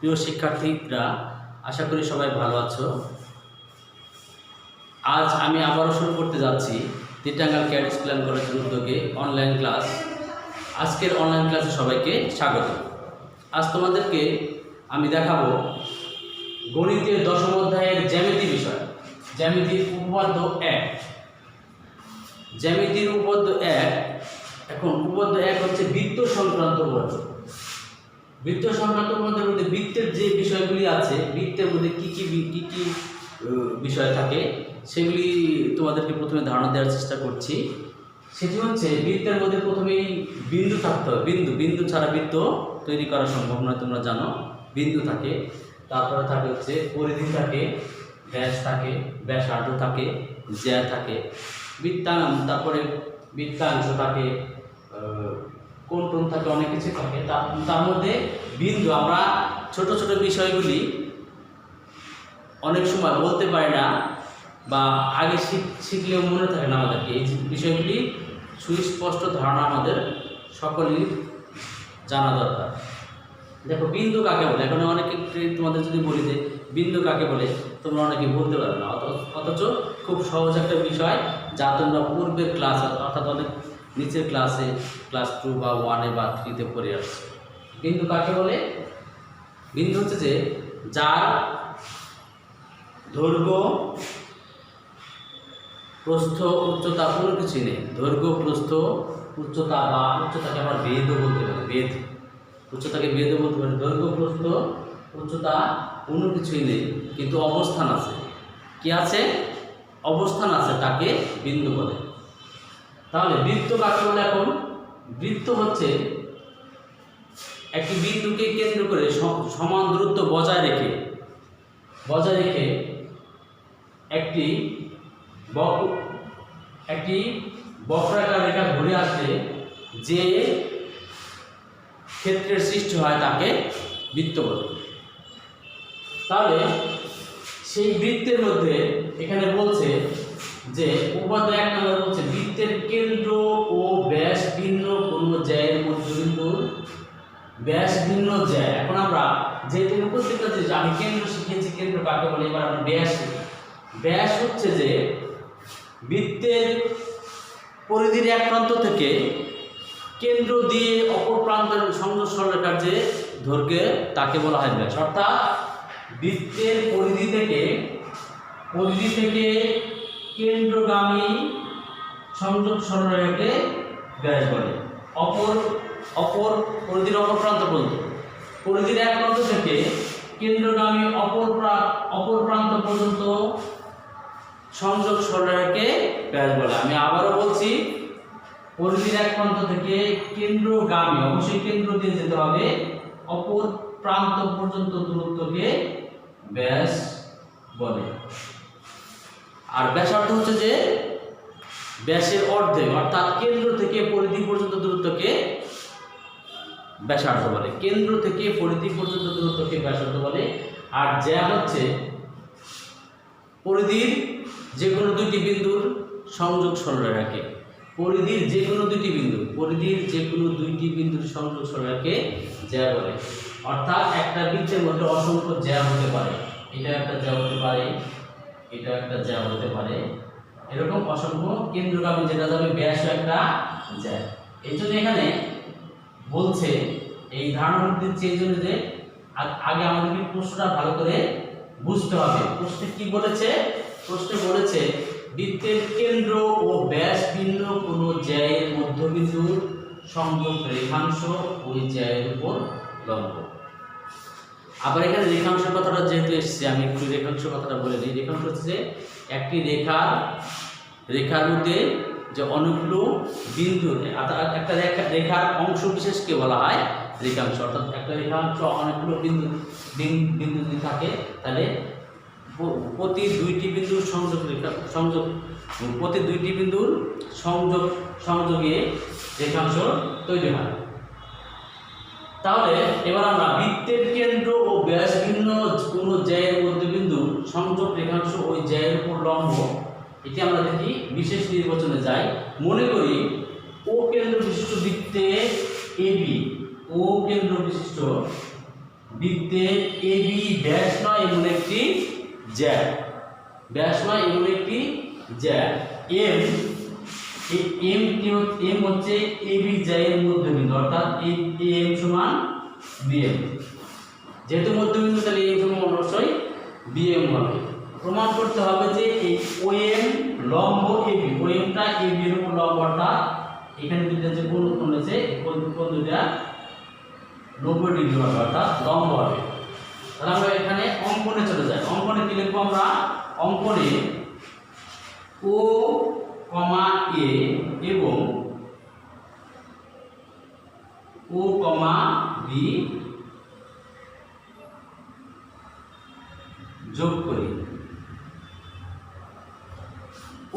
প্রিয় শিক্ষার্থীরা, আশা করি সবাই ভালো আছো। আজ আমি আবারও শুরু করতে যাচ্ছি তিতাঙ্গাল ক্যাড স্কুল অ্যান্ড কলেজের উদ্যোগে অনলাইন ক্লাস। আজকের অনলাইন ক্লাসে সবাইকে স্বাগত। আজ তোমাদেরকে আমি দেখাবো গণিতের দশম অধ্যায়ের জ্যামিতি বিষয়, জ্যামিতির উপপাদ্য 1। জ্যামিতির উপপাদ্য 1। এখন উপপাদ্য 1 হচ্ছে বৃত্ত সংক্রান্ত উপপাদ্য। বৃত্ত সংক্রান্ত উপপাদ্যের মধ্যে বৃত্তের যে বিষয়গুলি আছে, বৃত্তের মধ্যে কি কি বিষয় থাকে সেগুলি তোমাদেরকে প্রথমে ধারণা দেওয়ার চেষ্টা করছি। সেটি হচ্ছে বৃত্তের মধ্যে প্রথমেই বিন্দু থাকতে হবে। বিন্দু ছাড়া বৃত্ত তৈরি করা সম্ভব নয়, তোমরা জানো। বিন্দু থাকে, তারপরে থাকে হচ্ছে পরিধি থাকে, ব্যাস থাকে, ব্যাসার্ধ থাকে, জ্যা থাকে, তারপরে বৃত্তাংশ থাকে, কোণ থাকে, অনেক কিছু থাকে। তার মধ্যে বিন্দু, আমরা ছোট ছোট বিষয়গুলি অনেক সময় বলতে পারি না বা আগে শিখলেও মনে থাকে না আমাদেরকে। এই বিষয়গুলি সুস্পষ্ট ধারণা আমাদের সকলেরই জানা দরকার। দেখো, বিন্দু কাকে বলে? এখন অনেকে তোমাদের যদি বলি যে বিন্দু কাকে বলে, তোমরা অনেকে বলতে পারবে না। অথচ খুব সহজ একটা বিষয়, যা তোমরা পূর্বের ক্লাস অর্থাৎ অনেক নিচের ক্লাসে, ক্লাস 2 বা 1 বা 3 পড়ে আসছে। বিন্দু কাকে বলে? বিন্দু হচ্ছে যে যার দৈর্ঘ্য, প্রস্থ, উচ্চতা কোনো কিছু নেই। দৈর্ঘ্য, প্রস্থ, উচ্চতা বা উচ্চতাকে আমরা বেদও বলতে পারি। বেদ, উচ্চতাকে বেদও বলতে পারি। দৈর্ঘ্য, প্রস্থ, উচ্চতা কোনো কিছুই নেই, কিন্তু অবস্থান আছে। কি আছে? অবস্থান আছে, তাকে বিন্দু বলে। তাহলে বৃত্ত কাকে বলে? এখন বৃত্ত হচ্ছে একটি বিন্দুকে কেন্দ্র করে সমান দূরত্ব বজায় রেখে একটি বক্রাকার রেখা ঘুরে আসলে যে ক্ষেত্রের সৃষ্টি হয় তাকে বৃত্ত বলে। তাহলে সেই বৃত্তের মধ্যে এখানে বলছে যে উপপাদ্য 1 নম্বর বলছে বৃত্তের কেন্দ্র ও ব্যাস ভিন্ন কোনো জ্যায়ের মধ্যবিন্দুর ব্যাস ভিন্ন জ্যা। এখন আমরা যেহেতু উপস্থিত আছে যে আমি কেন্দ্র শিখেছি, কেন্দ্র কাকে বলে, এবার আমরা ব্যাস শিখি। ব্যাস হচ্ছে যে বৃত্তের পরিধির এক প্রান্ত থেকে কেন্দ্র দিয়ে অপর প্রান্তের সংযোগ সরলরেখার যে দৈর্ঘ্য তাকে বলা হয় ব্যাস। অর্থাৎ বৃত্তের পরিধি থেকে কেন্দ্রগামী সংযোগ সরলরেখাকে ব্যাস বলে। পরিধির অপর প্রান্ত পর্যন্ত, পরিধির এক প্রান্ত থেকে কেন্দ্রগামী অপর প্রান্ত পর্যন্ত সংযোগ সরলরেখাকে ব্যাস বলে। আমি আবারও বলছি, পরিধির এক প্রান্ত থেকে কেন্দ্রগামী, অবশ্যই কেন্দ্র দিয়ে যেতে হবে, অপর প্রান্ত পর্যন্ত দূরত্বকে ব্যাস বলে। আর ব্যাসার্ধ হচ্ছে যে ব্যাসের অর্ধেক, অর্থাৎ কেন্দ্র থেকে পরিধি পর্যন্ত দূরত্বকে ব্যাসার্ধ বলে। কেন্দ্র থেকে পরিধি পর্যন্ত দূরত্বকে ব্যাসার্ধ বলে। আর জ্যা হচ্ছে পরিধির যে কোনো দুইটি বিন্দুর সংযোগ সরলরেখাকে, পরিধির যে কোনো দুইটি বিন্দুর সংযোগ সরলরেখাকে জ্যা বলে। অর্থাৎ একটা বৃত্তের মধ্যে অসংখ্য জ্যা হতে পারে। এটা একটা জ্যা হতে পারে, এটা একটা জ্যা হতে পারে, এরকম অসংখ্য কেন্দ্রগামী যেটা যাবে ব্যাস একটা জ্যা। এই জন্য এখানে বলছে, এই ধারণা দিচ্ছে এই জন্য যে আগে আমাদেরকে প্রশ্নটা ভালো করে বুঝতে হবে। প্রশ্নে কি বলেছে? প্রশ্নে বলেছে বৃত্তের কেন্দ্র ও ব্যাস ভিন্ন কোনো জ্যায়ের মধ্যবিন্দুর সংযোগ রেখাংশ ওই জ্যায়ের উপর লম্ব। আবার এখানে রেখাংশের কথাটা যেহেতু এসছে, আমি একটু রেখাংশ কথাটা বলে নিই। রেখাংশ হচ্ছে যে একটি রেখার মধ্যে যে অনেকগুলো বিন্দু, একটা রেখার অংশ বিশেষকে বলা হয় রেখাংশ। অর্থাৎ একটা রেখাংশ অনেকগুলো বিন্দু যদি থাকে, তাহলে প্রতি দুইটি বিন্দুর সংযোগে রেখাংশ তৈরি হয়। তাহলে এবার আমরা বৃত্তের কেন্দ্র ও ব্যাস ভিন্ন কোনো জ্যায়ের মধ্যবিন্দু সংযোগ রেখাংশ ওই জ্যায়ের উপর লম্ব, এটি আমরা দেখি বিশেষ নির্বাচনে যাই। মনে করি ও কেন্দ্র বিশিষ্ট বৃত্তে AB, ও কেন্দ্র বিশিষ্ট বৃত্তের এবি ব্যাস নয় এমন একটি জ্যা, ব্যাস নয় এমন একটি জ্যা এম, এই এম হচ্ছে এবি জ্যায়ের মধ্যবিন্দু, অর্থাৎ এম সমান বিএম। যেহেতু মধ্যবিন্দু তাহলে এম সমান অবশ্যই বিএম হবে। প্রমাণ করতে হবে যে এই ওএম লম্ব এবি, ওএমটা এবি এর উপর লম্ব, অর্থাৎ এখানে দুটো যে কোণ রয়েছে এই কোণ দুটো 90 ডিগ্রি হবে, অর্থাৎ লম্ব হবে। তাহলে আমরা এখানে অঙ্কনে চলে যাই। অঙ্কনে কি লিখবো আমরা? অঙ্কনে ও কমা এ এবং ও কমা বি যোগ করি।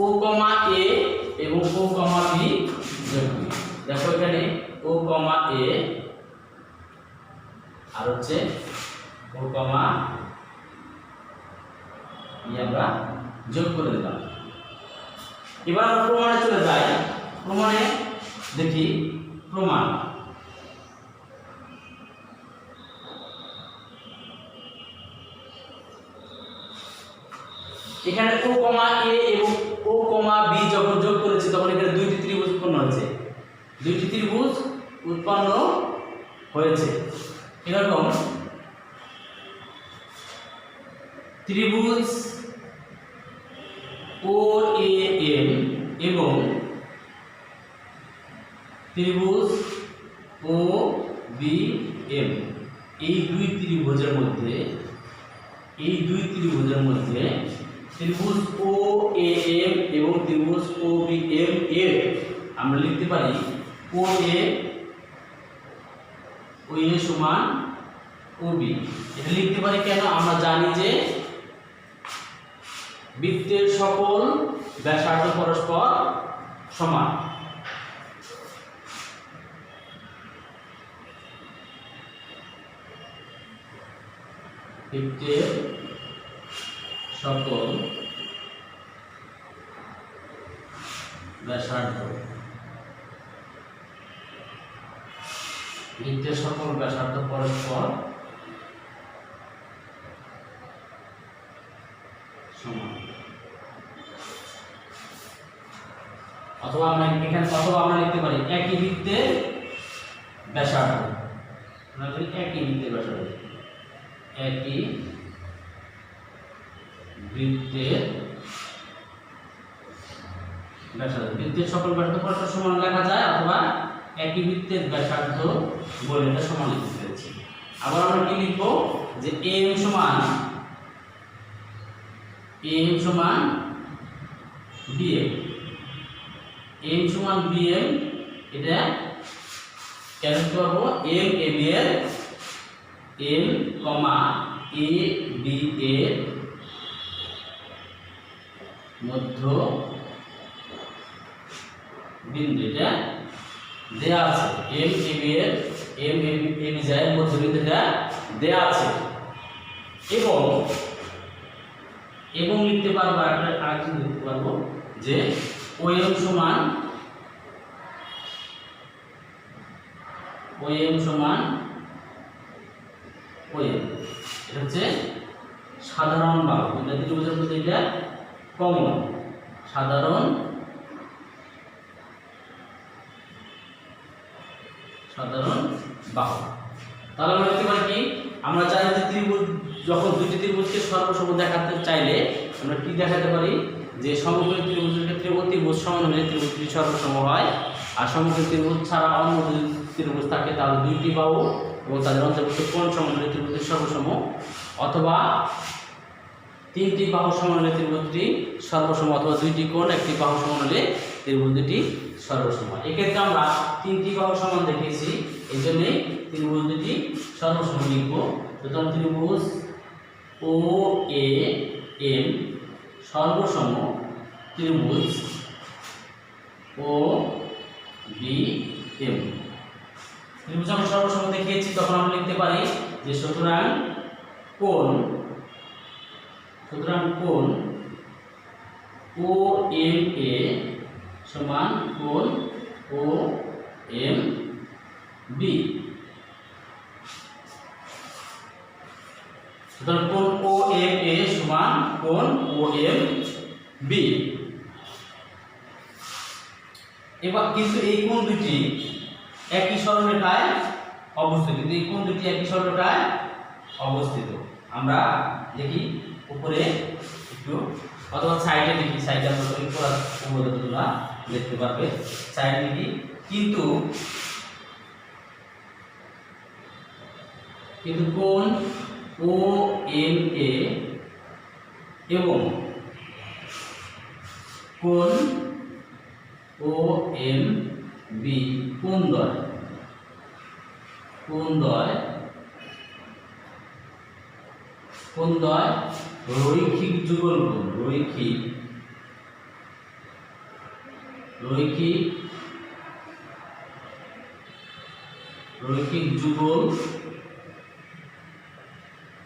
ও কমা এ এবং ও কমা বি যোগ করি। দেখো এখানে ও কমা এ আর হচ্ছে ও কমা বি আমরা যোগ করে দিলাম। এবার আমরা প্রমাণে চলে যাই। প্রমাণে দেখি প্রমাণ। এখানে ও কমা এ এবং ও কমা বি যখন যোগ করেছি তখন এখানে দুইটি ত্রিভুজ উৎপন্ন হয়েছে, দুইটি ত্রিভুজ উৎপন্ন হয়েছে। এরকম ত্রিভুজ ও এ এম এবং ত্রিভুজ ও বি এম, এই দুই ত্রিভুজের মধ্যে ত্রিভুজ ও এ এম এবং ত্রিভুজ ও বি এম এর আমরা লিখতে পারি ও এ সমান ও বি। এটা লিখতে পারি কেন? আমরা জানি যে বৃত্তের সকল ব্যাসার্ধ পরস্পর সমান। বৃত্তের সকল ব্যাসার্ধ পরস্পর সমান। অথবা আমরা লিখতে পারি একই বৃত্তের ব্যাসার্ধ। একই বৃত্তের ব্যাসার্ধ, একই বৃত্তের ব্যাসার্ধ, বৃত্তের সকল ব্যাসার্ধ পরস্পর সমান লেখা যায়, অথবা একই বৃত্তের ব্যাসার্ধ বলে এটা সমান লিখতে পেরেছি। আবার আমরা কি লিখব যে এম সমান বিএম, এম সমান বিএম। এটা কেন করব? এম এ বি এর এম কমা এ বি এর মধ্য বিন্দু, এটা দেয়া আছে। এম এ বি এর যায় মধ্যবিন্দুটা দেয়া আছে। এবং লিখতে পারবো আরেকটা লিখতে পারবো যে ওএম সমান ওএম, এটা হচ্ছে সাধারণ বাহু। এটা ত্রিভুজের মধ্যে এটা কমন সাধারণ বাহু। তাহলে আমরা লিখতে পারি কি? আমরা জানি যে ত্রিভুজ যখন দুটি ত্রিভুজকে সর্বসম দেখাতে চাইলে আমরা কি দেখাতে পারি? যে সমকোণী ত্রিভুজের ক্ষেত্রে অতিভুজ সমান হলে ত্রিভুজটি সর্বসম হয়, আর সমকোণী ত্রিভুজ ছাড়া অন্য যদি ত্রিভুজ থাকে তাহলে দুইটি বাহু এবং তাদের অন্তর্ভুক্ত কোণ সমান হলে ত্রিভুজটি সর্বসম, অথবা তিনটি বাহু সমান হলে ত্রিভুজটি সর্বসম, অথবা দুইটি কোণ একটি বাহু সমান হলে ত্রিভুজ দুটি সর্বসম। এক্ষেত্রে আমরা তিনটি বাহু সমান দেখিয়েছি, এই জন্যই ত্রিভুজ দুটি সর্বসম লিখব। সুতরাং ত্রিভুজ ও এ এম সর্বসম ত্রিভুজ ও বি এম। ত্রিভুজ আমরা সর্বসম দেখিয়েছি, তখন আমরা লিখতে পারি যে সুতরাং কোণ ও এম এ সমান কোণ ও এম বি। সুতরাং কোণ OMA সমান কোণ OMB। এবার কিন্তু এই কোণ দুটি একই সরলরেখায় অবস্থিত, এই কোণ দুটি একই সরলরেখায় অবস্থিত। আমরা দেখি উপরে একটু অথবা সাইডে দেখি, সাইডে আমরা তৈরি করার তোমরা দেখতে পারবে। সাইডে দেখি কিন্তু কোণ OMA এবং কোণ OMB কোণদ্বয় রৈখিক যুগল কোণ, রৈখিক যুগল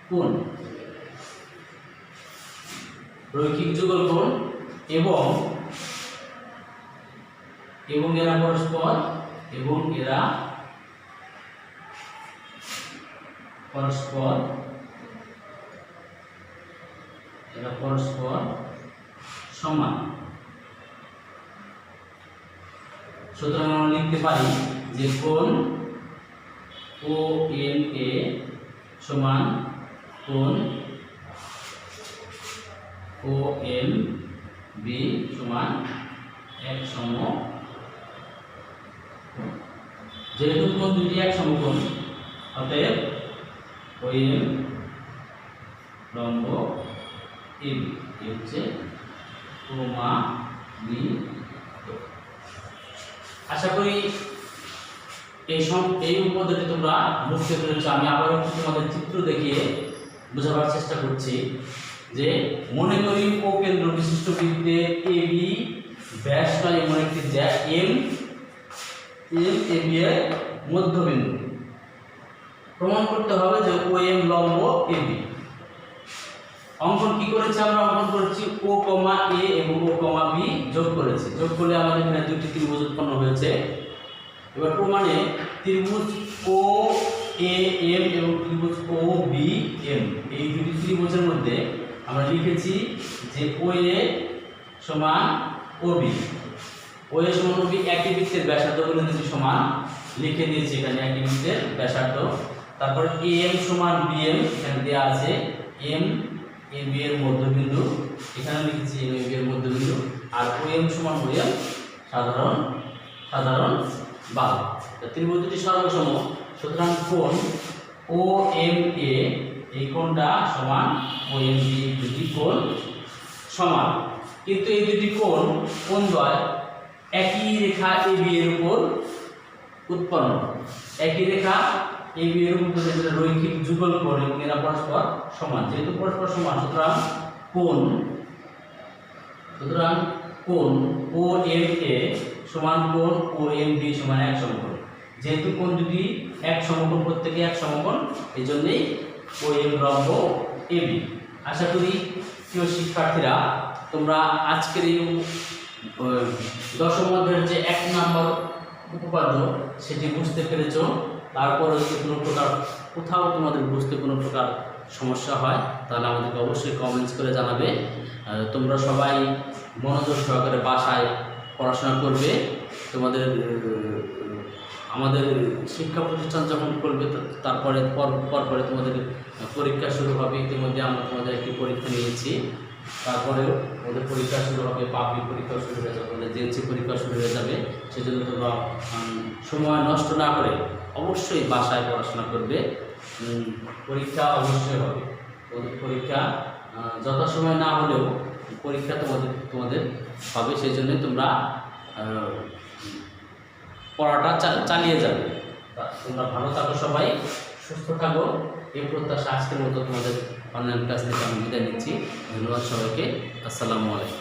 কোণ, রৈখিক যুগল কোণ এবং এরা পরস্পর সমান। সুতরাং আমরা লিখতে পারি যে কোণ OMA সমান কোণ OMB সমান এক সমকোণ। যেহেতু কোণ দুটি এক সমকোণ, অতএব OM লম্ব AB হচ্ছে প্রমাণিত। আশা করি এই উপপাদ্যটি তোমরা বুঝতে পেরেছ। আমি আবার একটু তোমাদের চিত্র দেখিয়ে বোঝাবার চেষ্টা করছি। যে মনে করি ও কেন্দ্র বিশিষ্ট বৃত্তে AB ব্যাস নয় এমন একটি জ্যা AB এর মধ্যবিন্দু। প্রমাণ করতে হবে যে OM লম্ব AB। অঙ্কন কি করেছি আমরা? অঙ্কন করেছি O, A এবং O, B যোগ করেছি। যোগ করলে আমাদের এখানে দুটি ত্রিভুজ উৎপন্ন হয়েছে। এবার প্রমাণে ত্রিভুজ OAM এবং ত্রিভুজ OBM এই দুটি ত্রিভুজের মধ্যে আমরা লিখেছি যে OA সমান OB, OA সমান OB একই বৃত্তের ব্যাসার্ধ বলে দিয়েছি সমান, লিখে দিয়েছি এখানে একই বৃত্তের ব্যাসার্ধ। তারপর AM সমান BM এখানে দেওয়া আছে, M AB এর মধ্যবিন্দু এখানে লিখেছি M AB এর মধ্যবিন্দু, আর OM সমান OM সাধারণ বাহু। ত্রিভুজ দুটি সর্বসম, সুতরাং কোণ OMA এই কোণটা সমান OMB, দুটি কোণ সমান। কিন্তু এই দুটি কোণদ্বয় একই রেখা AB এর উপর উৎপন্ন, একই রেখা AB এর উপর যেটা রৈখিক যুগল কোণ এবং এরা পরস্পর সমান। যেহেতু পরস্পর সমান, সুতরাং কোণ OMA সমান কোণ OMB সমান এক সমকোণ। যেহেতু কোণ দুটি এক সমকোণ, প্রত্যেকে এক সমকোণ, এই জন্যই OM লম্ব AB। আশা করি প্রিয় শিক্ষার্থীরা তোমরা আজকের এই দশম অধ্যায়ের যে 1 নম্বর উপপাদ্য সেটি বুঝতে পেরেছ। তারপর যদি কোনো প্রকার কোথাও তোমাদের বুঝতে কোনো প্রকার সমস্যা হয় তাহলে আমাদেরকে অবশ্যই কমেন্টস করে জানাবে। তোমরা সবাই মনোযোগ সহকারে বাসায় পড়াশোনা করবে। তোমাদের আমাদের শিক্ষা প্রতিষ্ঠান যখন করবে তারপরে পরে তোমাদের পরীক্ষা শুরু হবে। ইতিমধ্যে আমরা তোমাদের একটি পরীক্ষা নিয়েছি, তারপরেও আমাদের পরীক্ষা শুরু হবে, পাবলিক পরীক্ষা শুরু হয়ে যাবে, আমাদের জেএনসি পরীক্ষা শুরু হয়ে যাবে। সেজন্য তোমরা সময় নষ্ট না করে অবশ্যই বাসায় পড়াশোনা করবে। পরীক্ষা অবশ্যই হবে, পরীক্ষা যথাসময় না হলেও পরীক্ষা তোমাদের হবে। সেই জন্যই তোমরা পড়াটা চালিয়ে যাবে। তোমরা ভালো থাকো, সবাই সুস্থ থাকো, এই প্রত্যাশা আজকের মতো তোমাদের অনলাইন ক্লাস থেকে আমি বিদায় নিচ্ছি। ধন্যবাদ সবাইকে। আসসালামু আলাইকুম।